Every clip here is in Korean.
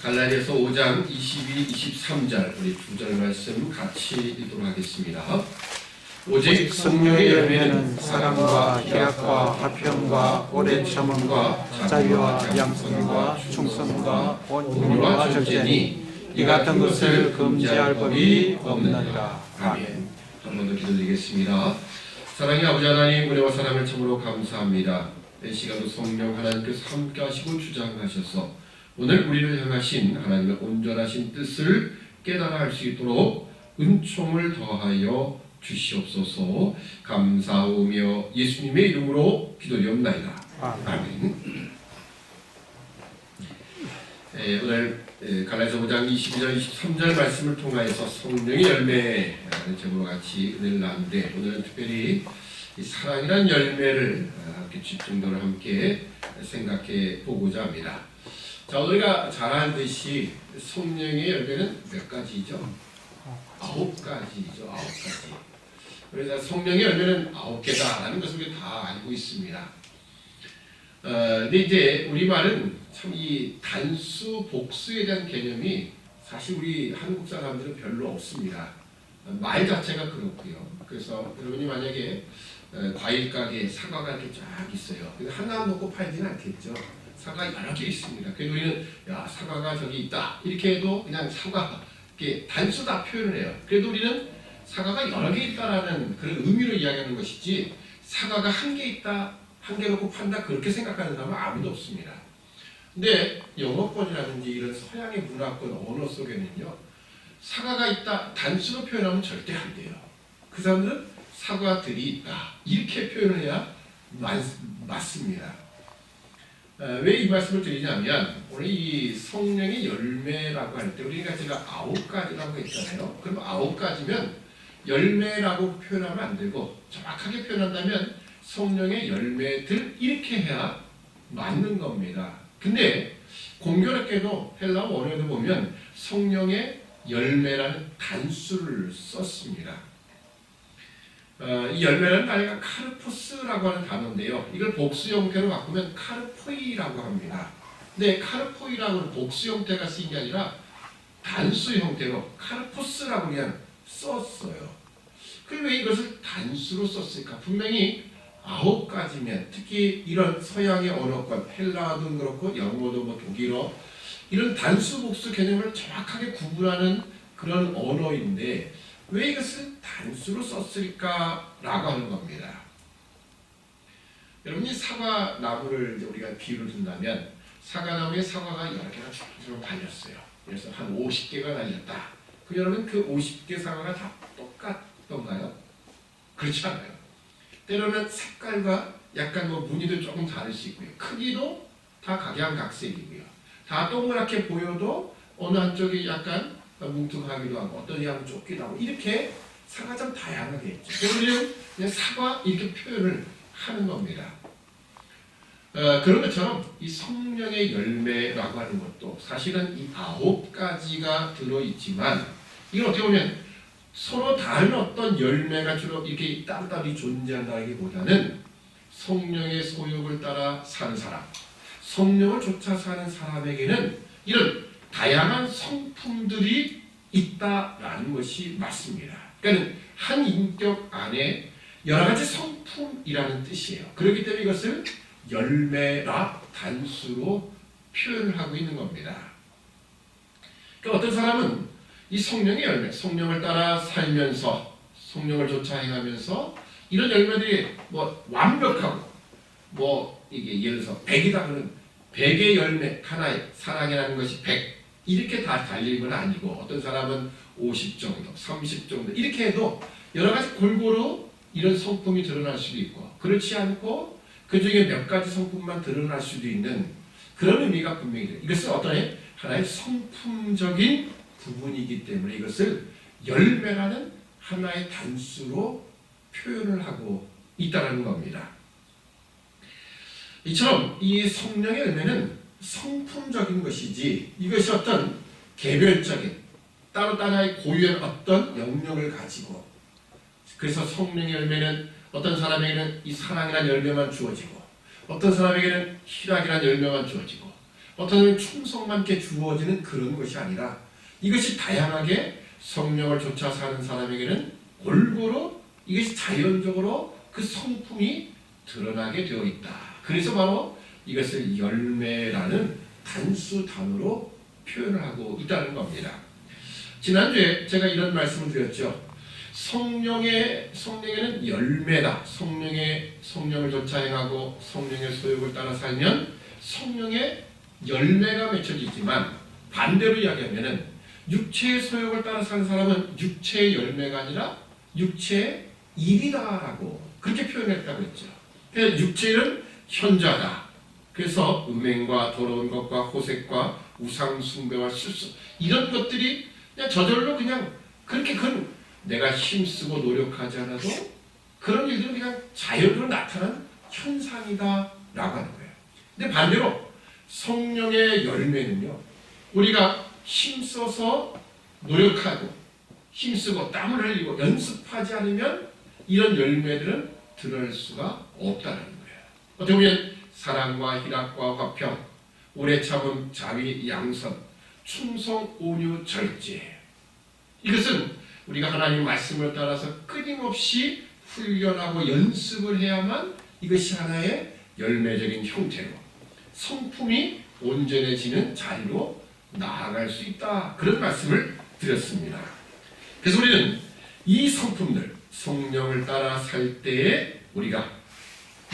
갈라디아서 5장 22, 23절 우리 두 절 말씀 같이 읽도록 하겠습니다. 오직 성령의 열매는 사랑과 희락과 화평과 오래 참음과 자비와 양선과 충성과 온유와 절제니 이 같은 것을 금지할 법이 없느니라. 아멘. 한 번 더 기도드리겠습니다. 사랑의 아버지 하나님, 은혜와 사랑을 참으로 감사합니다. 이 시간도 성령 하나님께서 함께 하시고 주장하셔서 오늘 우리를 향하신 하나님의 온전하신 뜻을 깨달아 할 수 있도록 은총을 더하여 주시옵소서. 감사하며 예수님의 이름으로 기도드리옵나이다. 아멘. 오늘 갈라디아서 5장 22절 23절 말씀을 통하여서 성령의 열매라는 제목으로 같이 은혜를 나누는데, 오늘은 특별히 이 사랑이란 열매를 함께 집중적으로 함께 생각해 보고자 합니다. 자, 우리가 잘 알듯이 성령의 열매는 몇 가지죠? 9가지죠. 9가지. 그래서 성령의 열매는 9개다라는 것을 우리 다 알고 있습니다. 근데 이제 우리말은 참 이 단수, 복수에 대한 개념이 사실 우리 한국 사람들은 별로 없습니다. 말 자체가 그렇고요. 그래서 여러분이 만약에 과일 가게에 사과가 이렇게 쫙 있어요. 근데 하나 먹고 팔지는 않겠죠. 사과 여러 개 있습니다. 그래서 우리는 야, 사과가 저기 있다 이렇게 해도 그냥 사과 이렇게 단수다 표현을 해요. 그래도 우리는 사과가 여러 개 있다라는 그런 의미로 이야기하는 것이지, 사과가 한 개 있다, 한 개 놓고 판다 그렇게 생각하는 사람은 아무도 없습니다. 근데 영어권이라든지 이런 서양의 문화권 언어 속에는요, 사과가 있다 단수로 표현하면 절대 안 돼요. 그 사람들은 사과들이 있다 이렇게 표현을 해야 맞습니다. 왜 이 말씀을 드리냐면, 오늘 이 성령의 열매라고 할 때 우리가 제가 9가지라고 했잖아요. 그럼 9가지면 열매라고 표현하면 안 되고, 정확하게 표현한다면 성령의 열매들 이렇게 해야 맞는 겁니다. 근데 공교롭게도 헬라어 원어에도 보면 성령의 열매라는 단수를 썼습니다. 이 열매라는 단어가 카르포스라고 하는 단어인데요. 이걸 복수 형태로 바꾸면 카르포이라고 합니다. 근데 카르포이라고는 복수 형태가 쓰인 게 아니라 단수 형태로 카르포스라고 그냥 썼어요. 그럼 왜 이것을 단수로 썼을까? 분명히 9가지면, 특히 이런 서양의 언어권, 헬라어도 그렇고 영어도 뭐 독일어, 이런 단수 복수 개념을 정확하게 구분하는 그런 언어인데 왜 이것을 단수로 썼을까라고 하는 겁니다. 여러분이 사과 나무를 이제 우리가 비유를 든다면, 사과나무에 사과가 여러 개가 쭉 달렸어요. 그래서 한 50개가 달렸다. 그 여러분 그 50개 사과가 다 똑같던가요? 그렇지 않아요. 때로는 색깔과 약간 뭐 무늬도 조금 다를 수 있고요. 크기도 다 각양각색이고요. 다 동그랗게 보여도 어느 한쪽이 약간 뭉툭하기도 하고 어떤 양은 좁기도 하고, 이렇게 사과가 좀 다양하게 있죠. 그래서 우리는 그냥 사과 이렇게 표현을 하는 겁니다. 그런 것처럼 이 성령의 열매라고 하는 것도 사실은 이 9가지가 들어있지만, 이건 어떻게 보면 서로 다른 어떤 열매가 주로 이렇게 따로따로 존재한다기보다는 성령의 소욕을 따라 사는 사람, 성령을 쫓아 사는 사람에게는 이런 다양한 성품들이 있다라는 것이 맞습니다. 그러니까 한 인격 안에 여러 가지 성품이라는 뜻이에요. 그렇기 때문에 이것을 열매라 단수로 표현을 하고 있는 겁니다. 그러니까 어떤 사람은 이 성령의 열매, 성령을 따라 살면서 성령을 쫓아 행하면서 이런 열매들이 뭐 완벽하고, 뭐 이게 예를 들어서 100이다 그러면 100의 열매 하나에 사랑이라는 것이 100 이렇게 다 달릴 건 아니고, 어떤 사람은 50 정도, 30 정도 이렇게 해도 여러 가지 골고루 이런 성품이 드러날 수도 있고, 그렇지 않고 그 중에 몇 가지 성품만 드러날 수도 있는 그런 의미가 분명히 돼요. 이것은 어떤 하나의 성품적인 부분이기 때문에 이것을 열매라는 하나의 단수로 표현을 하고 있다는 겁니다. 이처럼 이 성령의 열매는 성품적인 것이지, 이것이 어떤 개별적인 따로 하나의 고유한 어떤 영역을 가지고, 그래서 성령의 열매는 어떤 사람에게는 이 사랑이라는 열매만 주어지고, 어떤 사람에게는 희락이라는 열매만 주어지고, 어떤 사람은 충성만 이렇게 주어지는 그런 것이 아니라 이것이 다양하게 성령을 쫓아 사는 사람에게는 골고루 이것이 자연적으로 그 성품이 드러나게 되어 있다. 그래서 바로 이것을 열매라는 단수 단어로 표현을 하고 있다는 겁니다. 지난주에 제가 이런 말씀을 드렸죠. 성령에는 열매다. 성령을 쫓아 행하고 성령의 소욕을 따라 살면 성령의 열매가 맺혀지지만 반대로 이야기하면은 육체의 소욕을 따라 사는 사람은 육체의 열매가 아니라 육체의 일이다라고 그렇게 표현했다고 했죠. 그래서 육체는 현자다. 그래서 음행과 더러운 것과 호색과 우상 숭배와 실수 이런 것들이 그냥 저절로 그냥 그렇게 내가 힘쓰고 노력하지 않아도 그런 일들은 그냥 자연으로 나타난 현상이다라고 하는 거예요. 근데 반대로 성령의 열매는요, 우리가 힘써서 노력하고 힘쓰고 땀을 흘리고 연습하지 않으면 이런 열매들은 드러날 수가 없다는 거예요. 어떻게 보면 사랑과 희락과 화평, 오래 참음, 자비, 양선, 충성, 온유, 절제. 이것은 우리가 하나님 말씀을 따라서 끊임없이 훈련하고 연습을 해야만 이것이 하나의 열매적인 형태로 성품이 온전해지는 자리로 나아갈 수 있다. 그런 말씀을 드렸습니다. 그래서 우리는 이 성품들, 성령을 따라 살 때에 우리가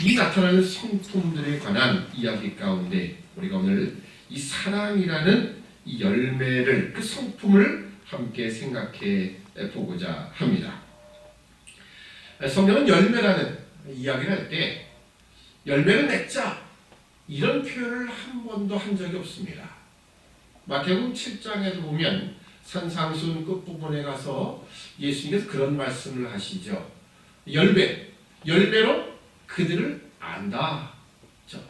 이 나타나는 성품들에 관한 이야기 가운데 우리가 오늘 이 사랑이라는 이 열매를, 그 성품을 함께 생각해 보고자 합니다. 성령은 열매라는 이야기를 할 때 열매를 맺자 이런 표현을 한 번도 한 적이 없습니다. 마태복음 7장에도 보면 산상수훈 끝부분에 가서 예수님께서 그런 말씀을 하시죠. 열매로 그들을 안다.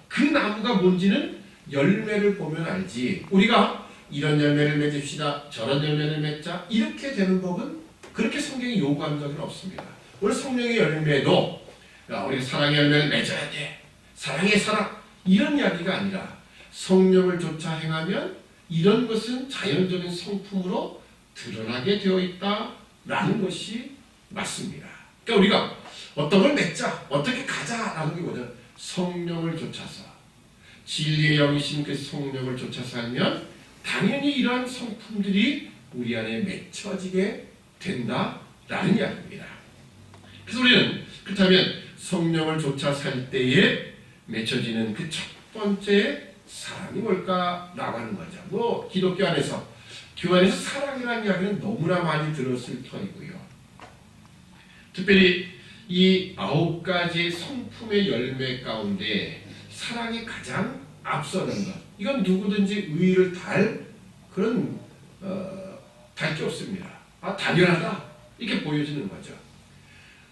그 나무가 뭔지는 열매를 보면 알지. 우리가 이런 열매를 맺읍시다, 저런 열매를 맺자 이렇게 되는 법은 그렇게 성경이 요구한 적은 없습니다. 오늘 성령의 열매도 우리가 사랑의 열매를 맺어야 돼, 사랑의 사랑 이런 이야기가 아니라 성령을 쫓아 행하면 이런 것은 자연적인 성품으로 드러나게 되어 있다라는 것이 맞습니다. 그러니까 우리가 어떤 걸 맺자, 어떻게 가자라는 게 뭐냐, 성령을 쫓아서 진리의 영이신 그 성령을 쫓아 살면 당연히 이러한 성품들이 우리 안에 맺혀지게 된다라는 이야기입니다. 그래서 우리는 그렇다면 성령을 쫓아 살 때에 맺혀지는 그 첫 번째 사랑이 뭘까라고 하는 거죠. 기독교 안에서 교회 안에서 사랑이라는 이야기는 너무나 많이 들었을 터이고요. 특별히 이 9가지 성품의 열매 가운데 사랑이 가장 앞서는 것, 이건 누구든지 의의를 달 그런 달 게 없습니다. 당연하다 이렇게 보여지는 거죠.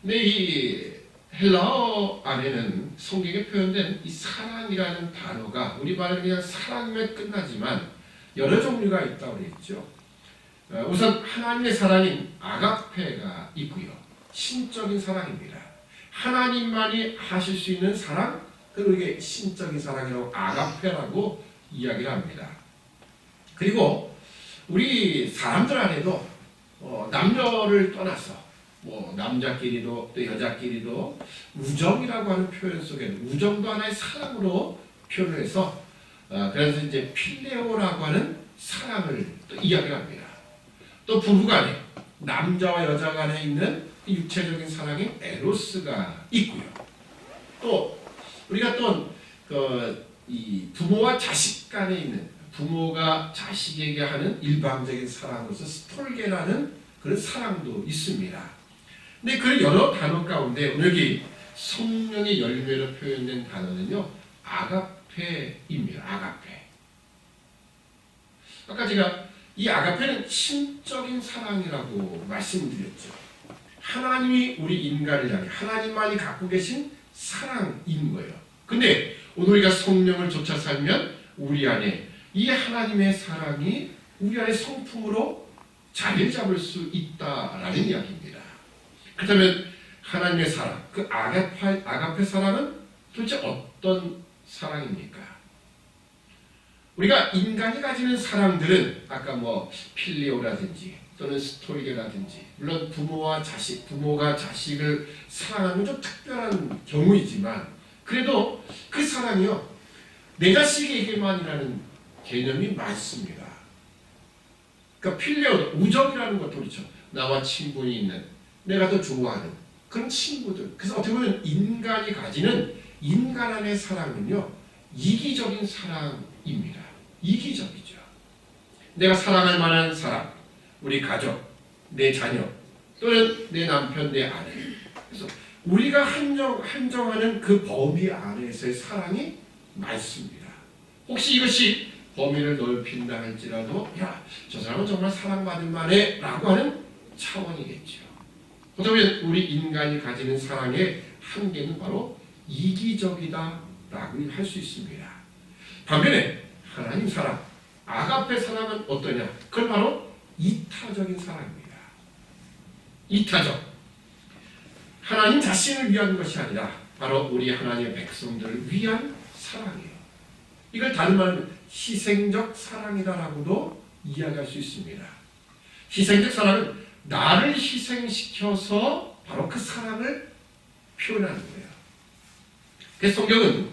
근데 이 헬라어 안에는 성경에 표현된 이 사랑이라는 단어가 우리 말은 그냥 사랑만 끝나지만 여러 종류가 있다고 그랬죠. 우선 하나님의 사랑인 아가페가 있고요. 신적인 사랑입니다. 하나님만이 하실 수 있는 사랑, 그걸 우리가 신적인 사랑이라고 아가페라고 이야기를 합니다. 그리고 우리 사람들 안에도 남녀를 떠나서 남자끼리도 또 여자끼리도 우정이라고 하는 표현 속에는 우정도 하나의 사랑으로 표현을 해서 그래서 이제 필레오라고 하는 사랑을 또 이야기를 합니다. 또 부부간에 남자와 여자 간에 있는 육체적인 사랑인 에로스가 있고요. 또 우리가 이 부모와 자식 간에 있는 부모가 자식에게 하는 일방적인 사랑으로서 스톨게라는 그런 사랑도 있습니다. 근데 그 여러 단어 가운데 여기 성령의 열매로 표현된 단어는요, 아가페입니다. 아가페. 아까 제가 이 아가페는 신적인 사랑이라고 말씀드렸죠. 하나님이 우리 인간을 향해 하나님만이 갖고 계신 사랑인 거예요. 근데 오늘 우리가 성령을 쫓아 살면 우리 안에 이 하나님의 사랑이 우리 안에 성품으로 자리를 잡을 수 있다라는 이야기입니다. 그렇다면 하나님의 사랑, 그 아가페 사랑은 도대체 어떤 사랑입니까? 우리가 인간이 가지는 사랑들은 아까 뭐 필리오라든지 또는 스토리게라든지 물론 부모와 자식, 부모가 자식을 사랑하는 건 좀 특별한 경우이지만 그래도 그 사랑이요 내 자식에게만이라는 개념이 많습니다. 그러니까 필리오, 우정이라는 것도 그렇죠. 나와 친분이 있는 내가 더 좋아하는 그런 친구들. 그래서 어떻게 보면 인간이 가지는 인간 안의 사랑은요 이기적인 사랑입니다. 이기적이죠. 내가 사랑할 만한 사람, 우리 가족, 내 자녀 또는 내 남편, 내 아내. 그래서 우리가 한정하는 그 범위 안에서의 사랑이 많습니다. 혹시 이것이 범위를 넓힌다 할지라도 야, 저 사람은 정말 사랑받을 만해 라고 하는 차원이겠죠. 어쩌면 우리 인간이 가지는 사랑의 한계는 바로 이기적이다 라고 할 수 있습니다. 반면에 하나님 사랑, 아가페 사랑은 어떠냐? 그건 바로 이타적인 사랑입니다. 이타적. 하나님 자신을 위한 것이 아니라 바로 우리 하나님의 백성들을 위한 사랑이에요. 이걸 다른 말로 희생적 사랑이다라고도 이야기할 수 있습니다. 희생적 사랑은 나를 희생시켜서 바로 그 사랑을 표현하는 거예요. 그래서 성경은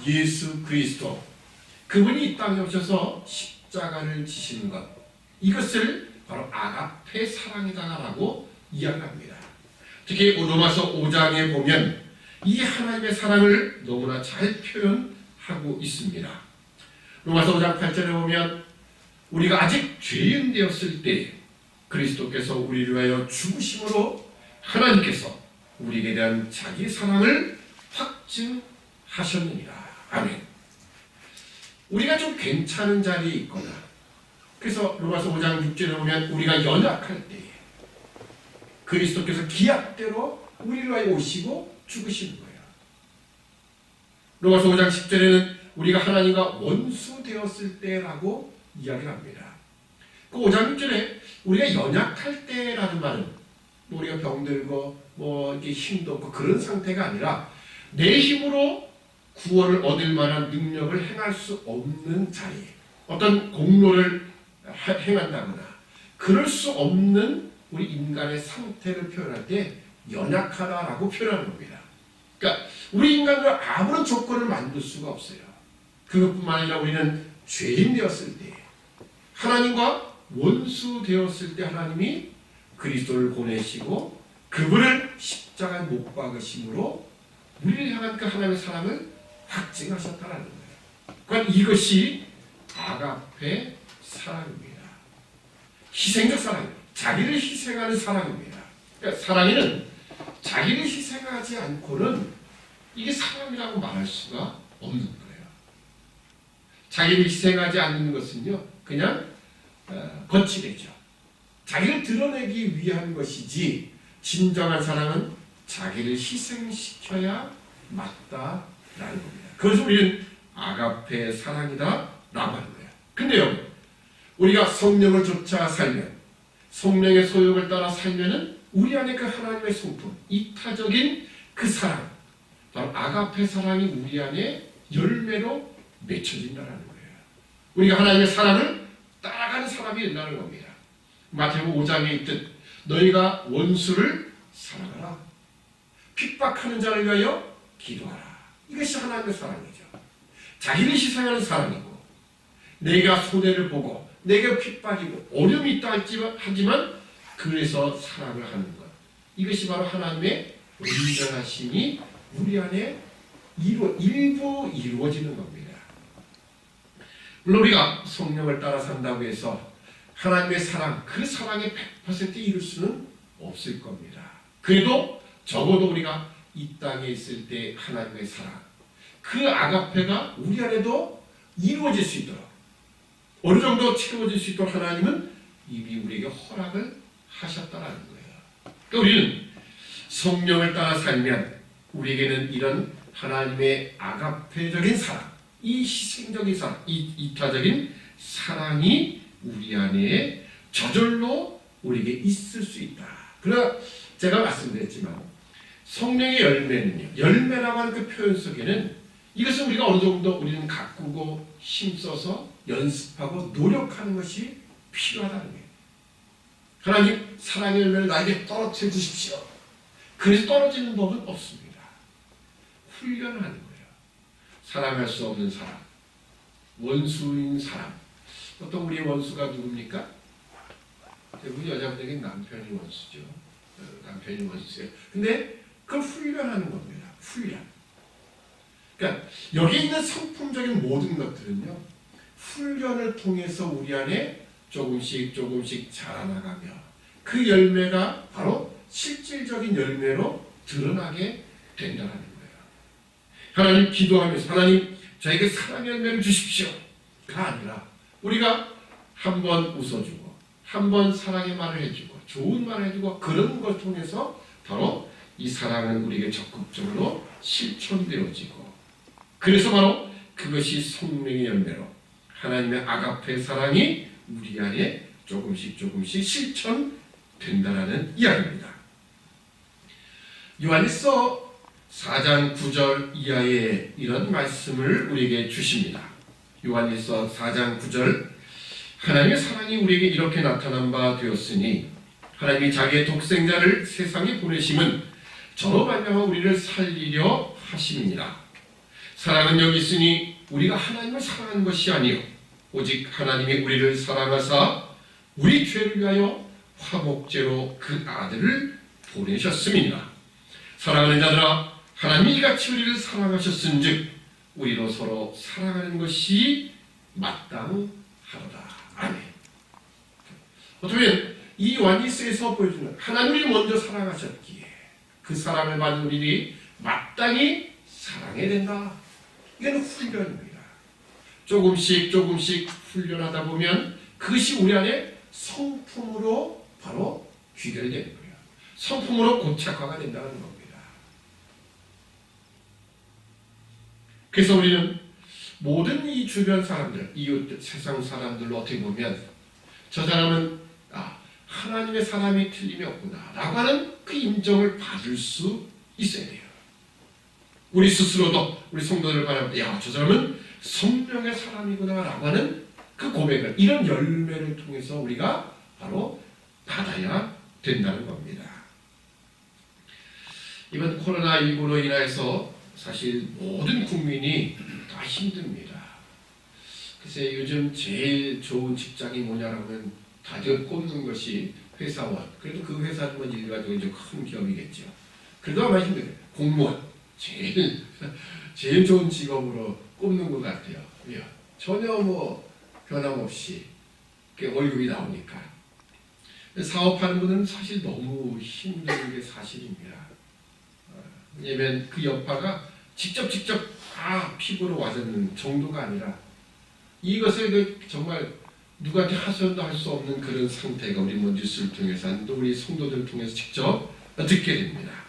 예수 그리스도 그분이 이 땅에 오셔서 십자가를 지시는 것 이것을 바로 아가페 사랑이다라고 이야기합니다. 특히 로마서 5장에 보면 이 하나님의 사랑을 너무나 잘 표현하고 있습니다. 로마서 5장 8절에 보면 우리가 아직 죄인 되었을 때 그리스도께서 우리를 위하여 죽으심으로 하나님께서 우리에게 대한 자기 사랑을 확증하셨느니라. 아멘. 우리가 좀 괜찮은 자리에 있거나 그래서 로마서 5장 6절에 보면 우리가 연약할 때에 그리스도께서 기약대로 우리를 위하여 오시고 죽으시는 거예요. 로마서 5장 10절에는 우리가 하나님과 원수 되었을 때라고 이야기를 합니다. 그 5장 6절에 우리가 연약할 때라는 말은 우리가 병들고 이렇게 힘도 없고 그런 상태가 아니라 내 힘으로 구원을 얻을 만한 능력을 행할 수 없는 자리에 어떤 공로를 행한다거나 그럴 수 없는 우리 인간의 상태를 표현할 때 연약하다라고 표현하는 겁니다. 그러니까 우리 인간은 아무런 조건을 만들 수가 없어요. 그것뿐만 아니라 우리는 죄인 되었을 때 하나님과 원수 되었을 때 하나님이 그리스도를 보내시고 그분을 십자가에 못 박으심으로 우리를 향한 그 하나님의 사랑을 확증하셨다는 거예요. 그러니까 이것이 아가페 사랑입니다. 희생적 사랑, 자기를 희생하는 사랑입니다. 그러니까 사랑에는 자기를 희생하지 않고는 이게 사랑이라고 말할 수가 없는 거예요. 자기를 희생하지 않는 것은요, 그냥 거치대죠. 자기를 드러내기 위한 것이지 진정한 사랑은 자기를 희생시켜야 맞다라는 겁니다. 그래서 우리는 아가페 사랑이다 라고 하는 거예요. 근데요, 우리가 성령을 쫓아 살면 성령의 소욕을 따라 살면은 우리 안에 그 하나님의 성품, 이타적인 그 사랑, 바로 아가페 사랑이 우리 안에 열매로 맺혀진다는 거예요. 우리가 하나님의 사랑을 따라가는 사람이 된다는 겁니다. 마태복음 5장에 있듯 너희가 원수를 사랑하라. 핍박하는 자를 위하여 기도하라. 이것이 하나님의 사랑이죠. 자기를 희생하는 사랑이고 내가 손해를 보고 내가 핍박이고 어려움이 있다 하지만 그래서 사랑을 하는 것. 이것이 바로 하나님의 온전하심이 우리 안에 일부 이루어지는 겁니다. 물론 우리가 성령을 따라 산다고 해서 하나님의 사랑, 그 사랑에 100% 이룰 수는 없을 겁니다. 그래도 적어도 우리가 이 땅에 있을 때 하나님의 사랑, 그 아가페가 우리 안에도 이루어질 수 있도록 어느 정도 채워질 수 있도록 하나님은 이미 우리에게 허락을 하셨다는 거예요. 그러니까 우리는 성령을 따라 살면 우리에게는 이런 하나님의 아가페적인 사랑, 이 희생적인 사랑, 이 이타적인 사랑이 우리 안에 저절로 우리에게 있을 수 있다. 그러나 제가 말씀드렸지만 성령의 열매는요, 열매라고 하는 그 표현 속에는 이것은 우리가 어느 정도 우리는 가꾸고 힘써서 연습하고 노력하는 것이 필요하다는 거예요. 하나님 사랑의 열매를 나에게 떨어뜨려 주십시오. 그래서 떨어지는 법은 없습니다. 훈련하는 거예요. 사랑할 수 없는 사람, 원수인 사람. 보통 우리의 원수가 누굽니까? 대부분 여자분에게 남편이 원수죠. 남편이 원수예요. 근데 그걸 훈련하는 겁니다. 훈련. 그러니까 여기 있는 성품적인 모든 것들은요, 훈련을 통해서 우리 안에 조금씩 자라나가며 그 열매가 바로 실질적인 열매로 드러나게 된다는 거예요. 하나님 기도하면서 하나님 저에게 사랑의 열매를 주십시오가 아니라 우리가 한번 웃어주고 한번 사랑의 말을 해주고 좋은 말을 해주고 그런 걸 통해서 바로 이 사랑은 우리에게 적극적으로 실천되어지고 그래서 바로 그것이 성령의 열매로 하나님의 아가페 사랑이 우리 안에 조금씩 실천된다는 이야기입니다. 요한일서 4장 9절 이하에 이런 말씀을 우리에게 주십니다. 요한일서 4장 9절 하나님의 사랑이 우리에게 이렇게 나타난 바 되었으니 하나님이 자기의 독생자를 세상에 보내심은 저로 말미암아 우리를 살리려 하심이니라. 사랑은 여기 있으니 우리가 하나님을 사랑하는 것이 아니요 오직 하나님이 우리를 사랑하사 우리 죄를 위하여 화목제로 그 아들을 보내셨음이니라. 사랑하는 자들아 하나님이 이같이 우리를 사랑하셨은즉 우리로 서로 사랑하는 것이 마땅하도다. 아멘. 어쩌면 이 요한일서에서 보여주는 하나님이 먼저 사랑하셨기에 그 사랑을 받은 우리들이 마땅히 사랑해야 된다. 이건 훈련입니다. 조금씩 훈련하다 보면 그것이 우리 안에 성품으로 바로 귀결되는 거예요. 성품으로 고착화가 된다는 겁니다. 그래서 우리는 모든 이 주변 사람들, 이웃 세상 사람들로 어떻게 보면 저 사람은 하나님의 사람이 틀림이 없구나 라고 하는 그 인정을 받을 수 있어야 돼요. 우리 스스로도 우리 성도들을 바라볼 때 저 사람은 성령의 사람이구나 라고 하는 그 고백을 이런 열매를 통해서 우리가 바로 받아야 된다는 겁니다. 이번 코로나19로 인해서 사실 모든 국민이 다 힘듭니다. 글쎄 요즘 제일 좋은 직장이 뭐냐라면 다들 꼽는 것이 회사원. 그래도 그 회사만 일가지고 이제 큰 기업이겠죠. 그래도 아마 힘들어요. 공무원. 제일 좋은 직업으로 꼽는 것 같아요. 전혀 변함없이 월급이 나오니까. 사업하는 분은 사실 너무 힘든 게 사실입니다. 왜냐면 그 여파가 직접 피부로 와닿는 정도가 아니라 이것을 정말 누구한테 하소연도 할 수 없는 그런 상태가 우리 뉴스를 통해서 또 우리 성도들을 통해서 직접 듣게 됩니다.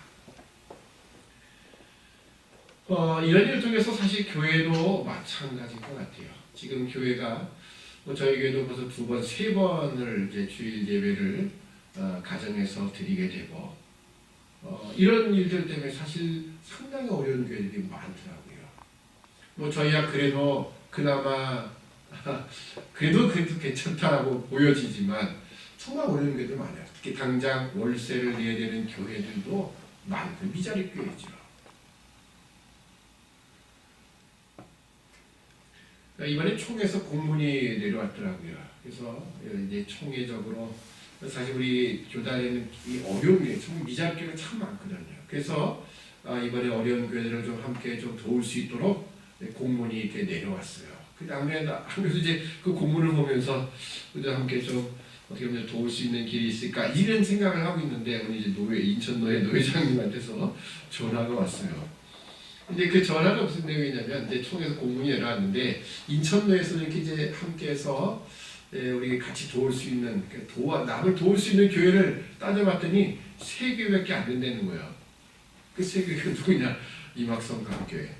이런 일을 통해서 사실 교회도 마찬가지인 것 같아요. 지금 교회가 저희 교회도 벌써 2번, 3번을 이제 주일 예배를 가정에서 드리게 되고 이런 일들 때문에 사실 상당히 어려운 교회들이 많더라고요. 저희야 그래도 그나마 그래도 괜찮다라고 보여지지만 정말 어려운 교회들 많아요. 특히 당장 월세를 내야 되는 교회들도 많고 미자리 교회죠. 이번에 총에서 공문이 내려왔더라고요. 그래서 이제 총회적으로 사실 우리 교단에는 이 어려운 게 정말 미자리 교회가 참 많거든요. 그래서 이번에 어려운 교회들을 좀 함께 좀 도울 수 있도록 공문이 이렇게 내려왔어요. 그 아무래도 이제 그 공문을 보면서 우리 함께 좀 어떻게 보면 도울 수 있는 길이 있을까 이런 생각을 하고 있는데 오늘 이제 인천노회 노회장님한테서 전화가 왔어요. 근데 그 전화가 무슨 내용이냐면 이제 총에서 공문이 내려왔는데 인천노회에서 이렇게 이제 함께해서 우리 같이 도울 수 있는 남을 도울 수 있는 교회를 따져봤더니 3교회밖에 안 된다는 거예요. 그 3교회가 누구냐? 이막성강교회.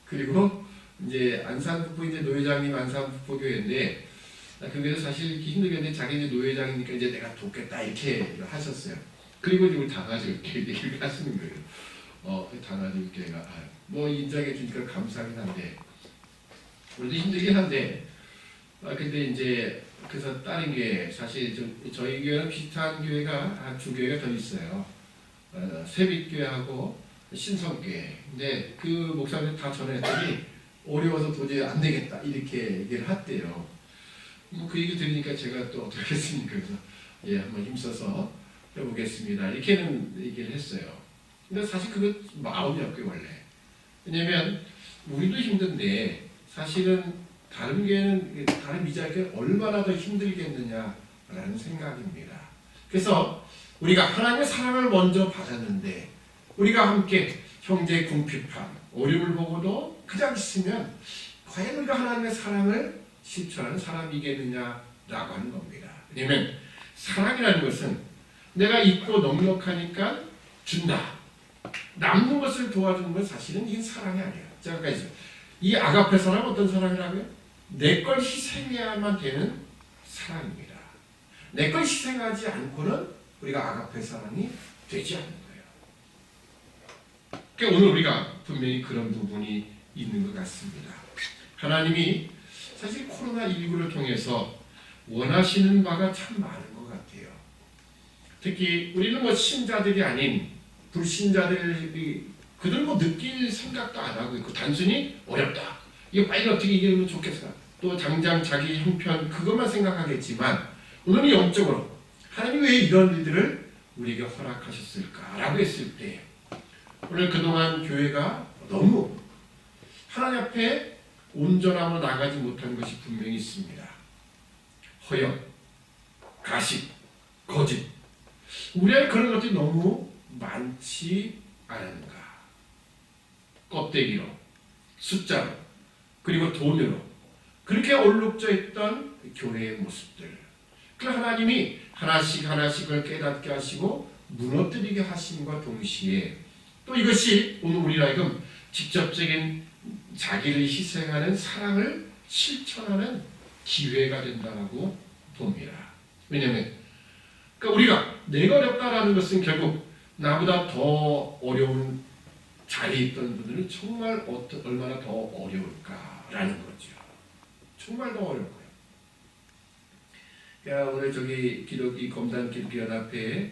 그리고 이제 안산북부 이제 노회장님 안산북부교회인데 그게도 사실 힘들겠는데 자기 이제 노회장이니까 이제 내가 돕겠다 이렇게 하셨어요. 그리고 우리 단아주 이렇게 얘기를 하시는 거예요. 단아주 교회가 인정해 주니까 감사하긴 한데 우리도 힘들긴 한데 근데 이제 그래서 다른 교회 사실 저희 교회는 비슷한 교회가 두 교회가 더 있어요. 세빛교회하고 신성교회. 근데 그 목사님 다 전화했더니 어려워서 도저히 안 되겠다 이렇게 얘기를 했대요. 그 얘기 들으니까 제가 또 어떻게 했습니까? 그래서 예, 한번 힘써서 해보겠습니다. 이렇게는 얘기를 했어요. 근데 사실 그거 마음이 없고요, 원래. 왜냐면 우리도 힘든데 사실은 다른 교회는, 다른 미자교회는 얼마나 더 힘들겠느냐라는 생각입니다. 그래서 우리가 하나님의 사랑을 먼저 받았는데 우리가 함께 형제 궁핍함, 어려움을 보고도 그냥 있으면 과연 우리가 하나님의 사랑을 실천하는 사람이겠느냐라고 하는 겁니다. 왜냐하면 사랑이라는 것은 내가 있고 넉넉하니까 준다. 남는 것을 도와주는 건 사실은 이게 사랑이 아니에요. 자, 그러니까 이 아가페 사랑은 어떤 사랑이라고요? 내 걸 희생해야만 되는 사랑입니다. 내 걸 희생하지 않고는 우리가 아가페 사랑이 되지 않는 거예요. 그러니까 오늘 우리가 분명히 그런 부분이 있는 것 같습니다. 하나님이 사실 코로나19를 통해서 원하시는 바가 참 많은 것 같아요. 특히 우리는 뭐 신자들이 아닌 불신자들이 그들 뭐 느낄 생각도 안 하고 있고 단순히 어렵다. 이거 빨리 어떻게 이기면 좋겠어. 또 당장 자기 형편 그것만 생각하겠지만 오늘은 영적으로 하나님이 왜 이런 일들을 우리에게 허락하셨을까라고 했을 때 오늘 그동안 교회가 너무 하나님 앞에 온전함으로 나가지 못한 것이 분명히 있습니다. 허영, 가식, 거짓 우리의 그런 것들이 너무 많지 않은가. 껍데기로, 숫자로, 그리고 돈으로 그렇게 얼룩져 있던 교회의 모습들. 그 하나님이 하나씩 하나씩을 깨닫게 하시고 무너뜨리게 하심과 동시에 또 이것이 오늘 우리로 하여금 직접적인 자기를 희생하는 사랑을 실천하는 기회가 된다고 봅니다. 왜냐하면 그러니까 우리가 내가 어렵다라는 것은 결국 나보다 더 어려운 자리에 있던 분들은 정말 얼마나 더 어려울까라는 거죠. 정말 더 어려운 거예요. 그러니까 오늘 저기 검단 기독교연합회에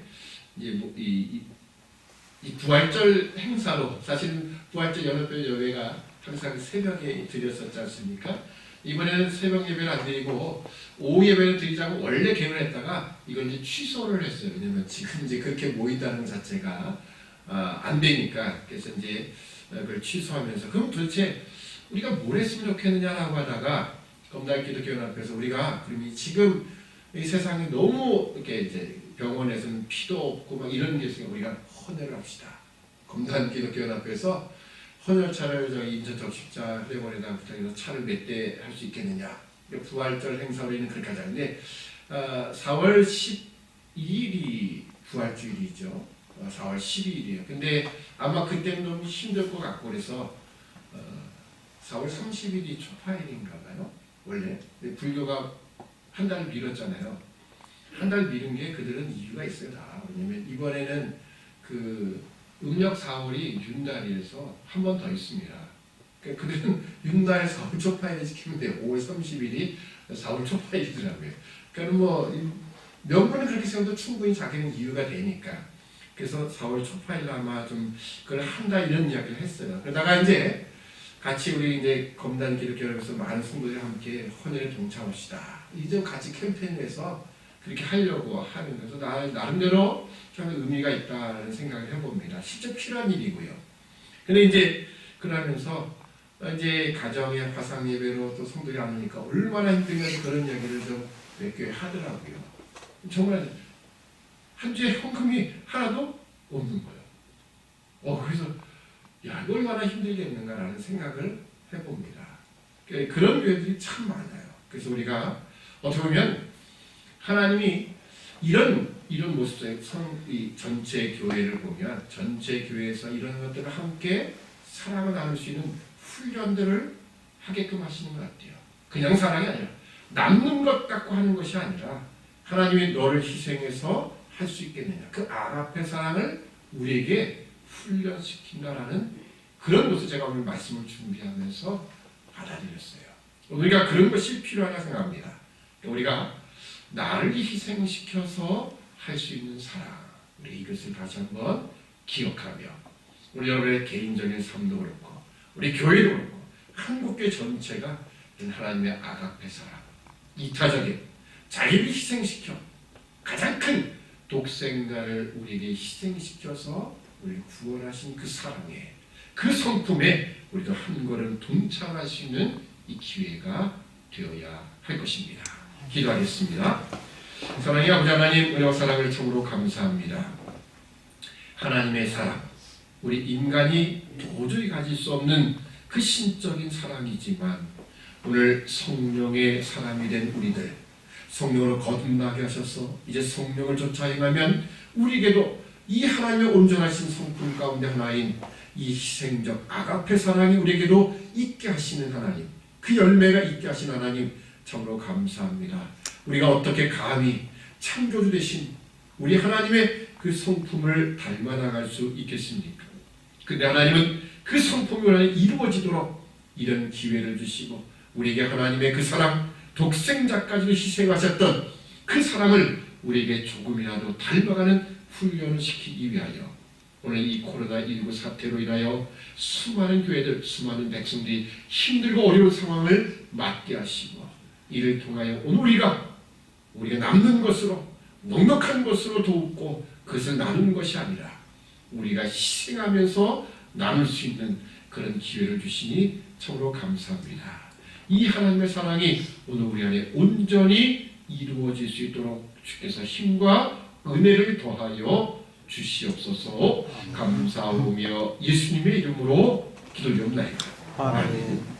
이제 이 부활절 행사로 사실 부활절 연합회 예배가 항상 새벽에 드렸었지 않습니까? 이번에는 새벽 예배를 안 드리고 오후 예배를 드리자고 원래 계획을 했다가 이걸 이제 취소를 했어요. 왜냐면 지금 이제 그렇게 모인다는 자체가 안 되니까. 그래서 이제 그걸 취소하면서 그럼 도대체 우리가 뭘 했으면 좋겠느냐라고 하다가 검단 기독교연합회에서 우리가 그럼 지금 이 세상에 너무 이렇게 이제 병원에서는 피도 없고 막 이런 게 있으니까 우리가 헌혈을 합시다. 검단 기독교연합회에서 헌혈차를 저희 인천 적십자 회원에다 부탁해서 차를 몇 대 할 수 있겠느냐. 부활절 행사로 있는 그렇게 하자. 근데 4월 12일이 부활주일이죠. 4월 12일이에요. 근데 아마 그때는 너무 힘들 것 같고 그래서 4월 30일이 초파일인가 봐요. 원래. 불교가 한 달 미뤘잖아요. 한 달 미룬 게 그들은 이유가 있어요. 다. 왜냐면 이번에는 그 음력 4월이 윤달이라서 한 번 더 있습니다. 그러니까 그들은 윤달 4월 초파일을 지키면 돼요. 5월 30일이 4월 초파일이더라고요. 그러니까 뭐 명분은 그렇게 생각도 충분히 자기는 이유가 되니까. 그래서 4월 초파일 아마 좀 그걸 한다 이런 이야기를 했어요. 그러다가 이제 같이 우리 이제 검단 기독교회에서 많은 성도들이 함께 헌혈에 동참합시다. 이제 같이 캠페인을 해서 그렇게 하려고 하는 거죠. 나름대로 좀 의미가 있다는 생각을 해봅니다. 실제 필요한 일이고요. 근데 이제 그러면서 이제 가정의 화상 예배로 또 성도들이 안 오니까 얼마나 힘들면 그런 이야기를 좀 몇 교회 하더라고요. 정말 한 주에 헌금이 하나도 없는 거예요. 그래서 야, 이거 얼마나 힘들겠는가라는 생각을 해봅니다. 그런 교회들이 참 많아요. 그래서 우리가 어떻게 보면 하나님이 이런 모습 속에 이 전체 교회를 보면 전체 교회에서 이런 것들을 함께 사랑을 나눌 수 있는 훈련들을 하게끔 하시는 것 같아요. 그냥 사랑이 아니라 남는 것 갖고 하는 것이 아니라 하나님이 너를 희생해서 할 수 있겠느냐. 그 아가페 사랑을 우리에게 훈련시킨다라는 그런 것을 제가 오늘 말씀을 준비하면서 받아들였어요. 우리가 그런 것이 필요하다 생각합니다. 우리가 나를 희생시켜서 할 수 있는 사랑, 우리 이것을 다시 한번 기억하며 우리 여러분의 개인적인 삶도 그렇고 우리 교회도 그렇고 한국교회 전체가 하나님의 아가페 사랑, 이타적인 자기를 희생시켜 가장 큰 독생자를 우리에게 희생시켜서 우리를 구원하신 그 사랑에, 그 성품에 우리도 한 걸음 동참할 수 있는 이 기회가 되어야 할 것입니다. 기도하겠습니다. 사랑의 아버지 하나님, 은혜와 사랑을 참으로 감사합니다. 하나님의 사랑, 우리 인간이 도저히 가질 수 없는 그 신적인 사랑이지만 오늘 성령의 사람이 된 우리들, 성령으로 거듭나게 하셔서 이제 성령을 쫓아 행하면 우리에게도 이 하나님의 온전하신 성품 가운데 하나인 이 희생적 아가페 사랑이 우리에게도 있게 하시는 하나님, 그 열매가 있게 하신 하나님 참으로 감사합니다. 우리가 어떻게 감히 창조주 되신 우리 하나님의 그 성품을 닮아 나갈 수 있겠습니까? 근데 하나님은 그 성품이 이루어지도록 이런 기회를 주시고 우리에게 하나님의 그 사랑, 독생자까지도 희생하셨던 그 사랑을 우리에게 조금이라도 닮아가는 훈련을 시키기 위하여 오늘 이 코로나19 사태로 인하여 수많은 교회들, 수많은 백성들이 힘들고 어려운 상황을 맞게 하시고 이를 통하여 오늘 우리가 남는 것으로 넉넉한 것으로 돕고 그것을 나누는 것이 아니라 우리가 희생하면서 나눌 수 있는 그런 기회를 주시니 참으로 감사합니다. 이 하나님의 사랑이 오늘 우리 안에 온전히 이루어질 수 있도록 주께서 힘과 은혜를 더하여 주시옵소서. 감사하며 예수님의 이름으로 기도드리옵나이다. 아멘.